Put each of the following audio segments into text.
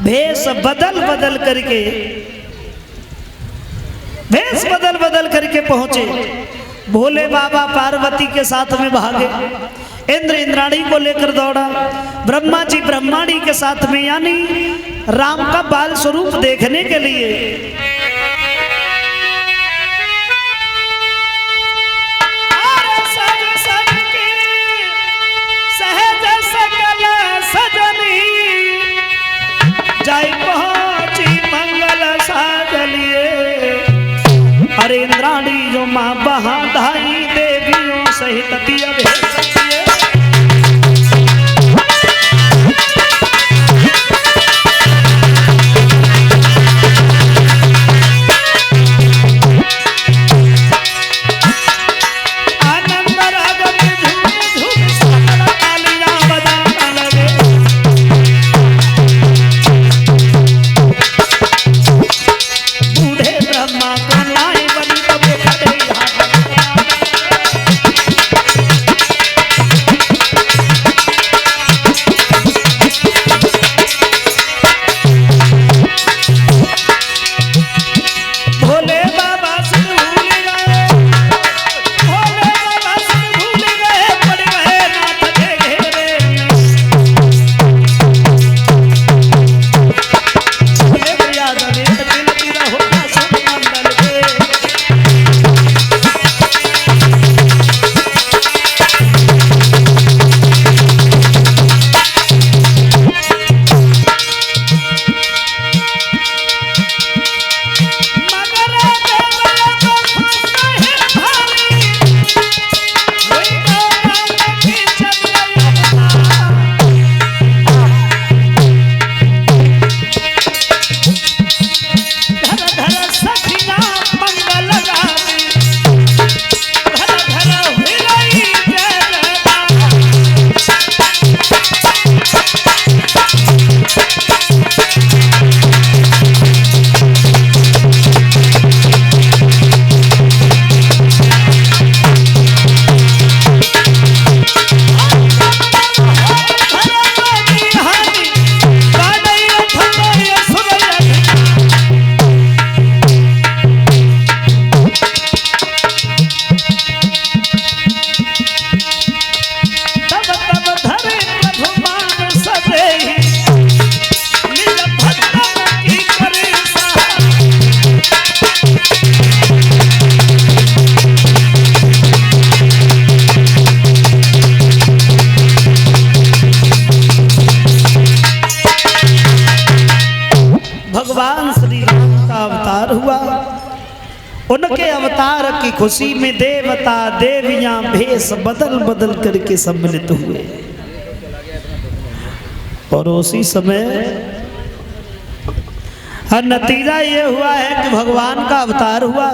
भेष बदल बदल करके पहुंचे। भोले बाबा पार्वती के साथ में भागे, इंद्र इंद्राणी को लेकर दौड़ा, ब्रह्मा जी ब्रह्माणी के साथ में, यानी राम का बाल स्वरूप देखने के लिए। जाई पहुंची मंगल साजलिए, अरे इंद्राणी जो माँ बहाधाई देवियों सहित दिया भेजिए। भगवान श्री राम का अवतार हुआ। उनके अवतार की खुशी में देवता देवियां भेष बदल बदल करके सम्मिलित हुए। और उसी समय नतीजा ये हुआ है कि भगवान का अवतार हुआ।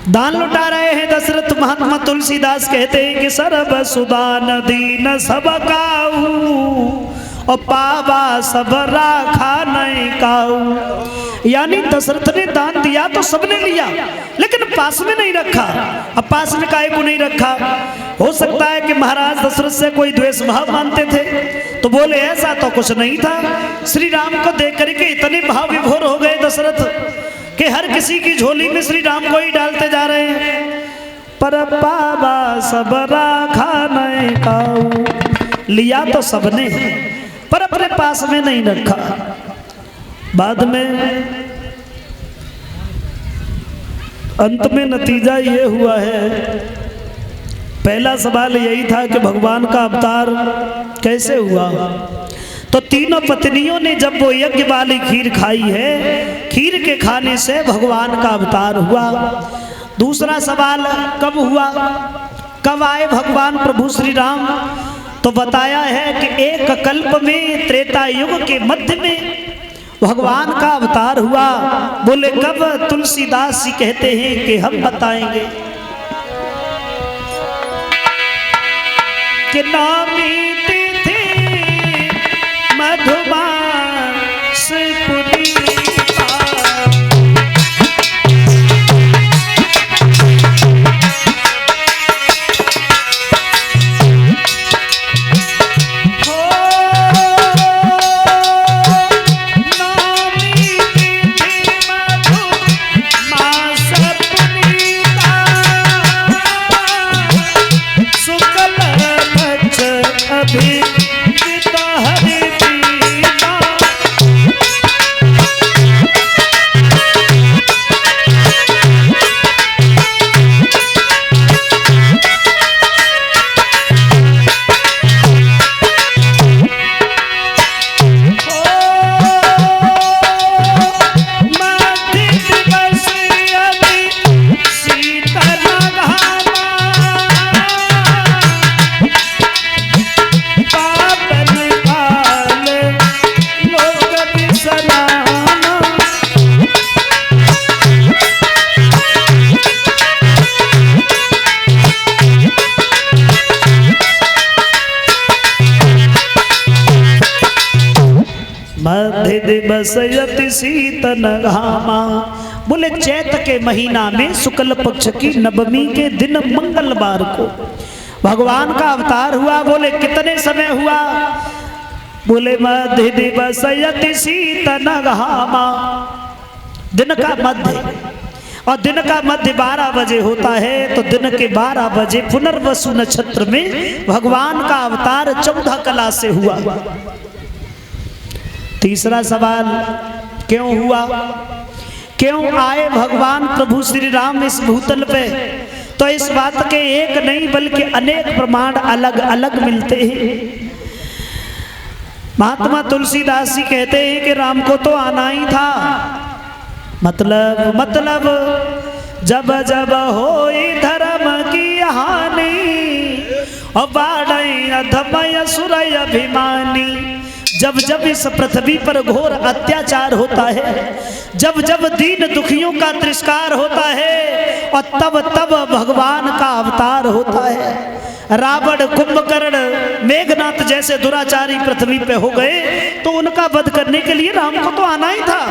दान लुटा रहे हैं दशरथ महात्मा तुलसीदास कहते हैं कि सर्व सुदान दीन सब काऊ और पावा सब राखा नहीं काऊ। यानी दशरथ ने दान दिया तो सबने लिया, लेकिन पास में नहीं रखा। अब पास में काहे को नहीं रखा? हो सकता है कि महाराज दशरथ से कोई द्वेष भाव मानते थे, तो बोले ऐसा तो कुछ नहीं था। श्री राम को देख करके इतने भाव विभोर हो गए दशरथ कि हर किसी की झोली में श्री राम को ही डालते जा रहे हैं। पर पावा सब राखा नहीं काऊ, लिया तो सबने पर अपने पास में नहीं रखा। बाद में अंत में नतीजा ये हुआ है। पहला सवाल यही था कि भगवान का अवतार कैसे हुआ। तो तीनों पत्नियों ने जब वो यज्ञ वाली खीर खाई है, खीर के खाने से भगवान का अवतार हुआ। दूसरा सवाल कब हुआ, कब आए भगवान प्रभु श्री राम? तो बताया है कि एक कल्प में त्रेता युग के मध्य में भगवान का अवतार हुआ। बोले कब? तुलसीदास जी कहते हैं कि हम बताएंगे कि नौमी तिथि मधुमास पूर्णिमा, मध्य दिवस यति शीतन घामा। बोले चैत के महीना में शुक्ल पक्ष की नवमी के दिन मंगलवार को भगवान का अवतार हुआ। बोले कितने समय हुआ? बोले मध्य दिवस यति शीतन घामा, दिन का मध्य, और दिन का मध्य 12 बजे होता है, तो दिन के 12 बजे पुनर्वसु नक्षत्र में भगवान का अवतार 14 कला से हुआ। तीसरा सवाल, क्यों हुआ? क्यों आए भगवान प्रभु श्री राम इस भूतल पे? तो इस बात के एक नहीं बल्कि अनेक प्रमाण अलग अलग मिलते हैं। महात्मा तुलसीदास जी कहते हैं कि राम को तो आना ही था, मतलब जब जब होई धर्म की हानि और बाढ़ई अधमय सुरय अभिमानी। जब जब इस पृथ्वी पर घोर अत्याचार होता है, जब जब दीन दुखियों का तिरस्कार होता है, और तब तब भगवान का अवतार होता है। रावण, कुंभकर्ण, मेघनाथ जैसे दुराचारी पृथ्वी पे हो गए, तो उनका वध करने के लिए राम को तो आना ही था।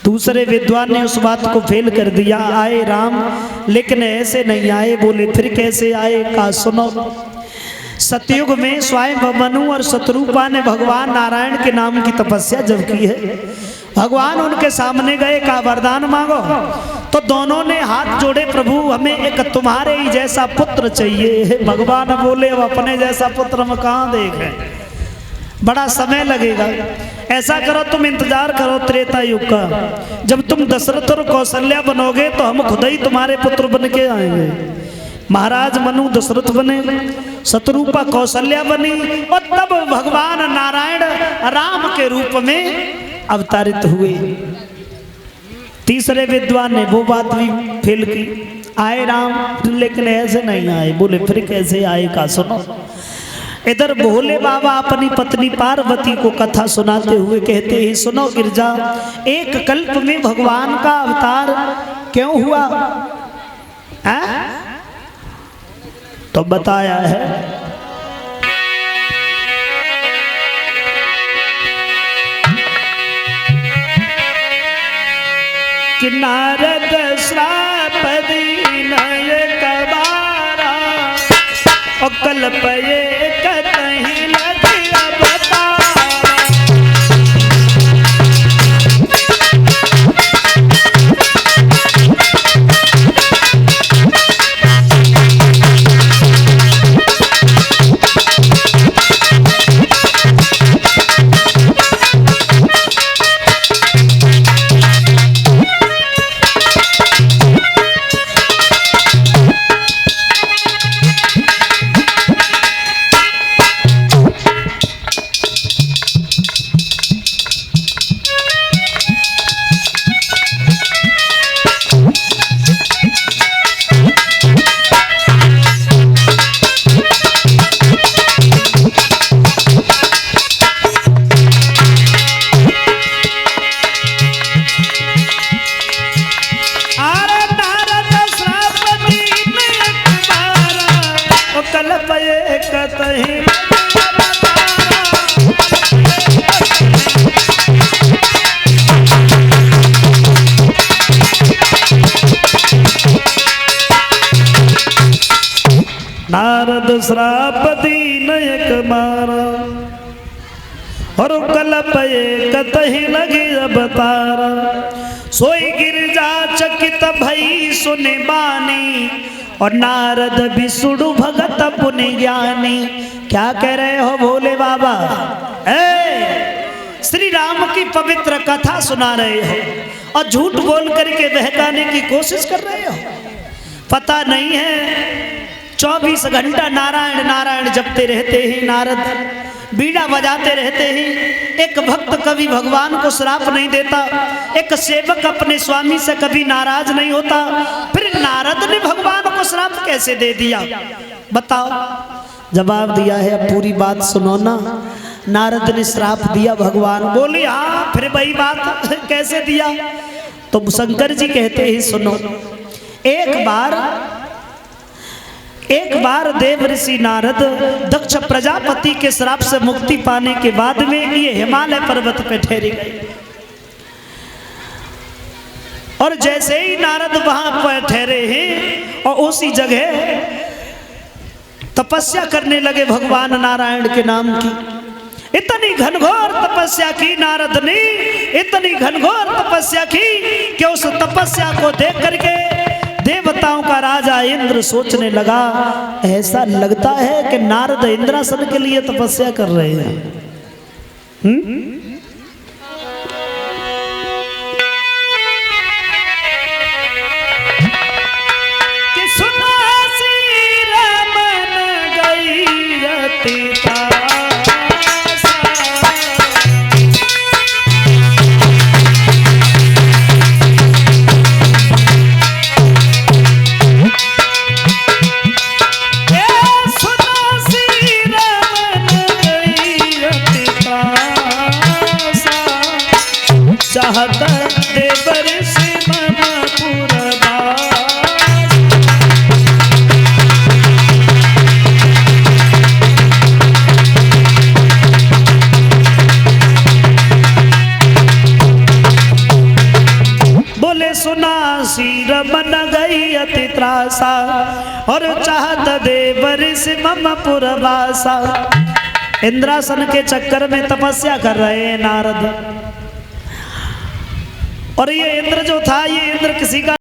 दूसरे विद्वान ने उस बात को फेल कर दिया, आए राम लेकिन ऐसे नहीं आए। बोले फिर कैसे आए? का सुनो। सतयुग में स्वयं मनु और शत्रुपा ने भगवान नारायण के नाम की तपस्या जब की है, भगवान उनके सामने गए, का वरदान मांगो, तो दोनों ने हाथ जोड़े, प्रभु हमें एक तुम्हारे ही जैसा पुत्र चाहिए। भगवान बोले अब अपने जैसा पुत्र हम कहाँ देखें, बड़ा समय लगेगा। ऐसा करो तुम इंतजार करो त्रेता युग का, जब तुम दशरथ और कौशल्या बनोगे तो हम खुद ही तुम्हारे पुत्र बन के आएंगे। महाराज मनु दशरथ बने, शत्रुपा कौशल्या बनी, और तब भगवान नारायण राम के रूप में अवतरित हुए। तीसरे विद्वान ने वो बात भी फेल की, आए राम लेकिन ऐसे नहीं आए। बोले फिर कैसे आए? का सुनो। इधर भोले बाबा अपनी पत्नी पार्वती को कथा सुनाते हुए कहते हैं, सुनो गिरजा, एक कल्प में भगवान का अवतार क्यों हुआ है? तो बताया है कि नारद श्राप दीन एक बारा, और कल्प एक कहीं लगी अवतारा। नारद श्राप दीन एक मारा, और कल्प एक कहीं लगी अवतारा। सोई गिरजा चकित भई सुने बानी, और नारद विष्णु भगत पुनि ज्ञानी। क्या कह रहे हो भोले बाबा? श्री राम की पवित्र कथा सुना रहे हो और झूठ बोल करके बहकाने की कोशिश कर रहे हो। पता नहीं है 24 घंटा नारायण नारायण जपते रहते हैं, नारद बीड़ा बजाते रहते हैं। एक भक्त कभी भगवान को श्राप नहीं देता, एक सेवक अपने स्वामी से कभी नाराज नहीं होता, फिर नारद ने भगवान को श्राप कैसे दे दिया? बताओ। जवाब दिया है, अब पूरी बात सुनो ना। नारद ने श्राप दिया, भगवान बोले हाँ, फिर वही बात कैसे दिया? तो शंकर जी कहते हैं सुनो। एक बार एक बार देव ऋषि नारद दक्ष प्रजापति के श्राप से मुक्ति पाने के बाद में ये हिमालय पर्वत पे ठहरे गए। और जैसे ही नारद वहां पर ठहरे हैं और उसी जगह तपस्या करने लगे भगवान नारायण के नाम की। इतनी घनघोर तपस्या की नारद ने, इतनी घनघोर तपस्या की कि उस तपस्या को देख करके देवताओं का राजा इंद्र सोचने लगा, ऐसा लगता है कि नारद इंद्रासन के लिए तपस्या कर रहे हैं। कि सुना सी रमन गई रतिता चाहत देवर से मन पुरबास। बोले सुना सी रमन गई अति त्रासा और चाहत देवर से मम पुरबासा। इंद्रासन के चक्कर में तपस्या कर रहे हैं नारद। और ये इंद्र जो था, ये इंद्र किसी का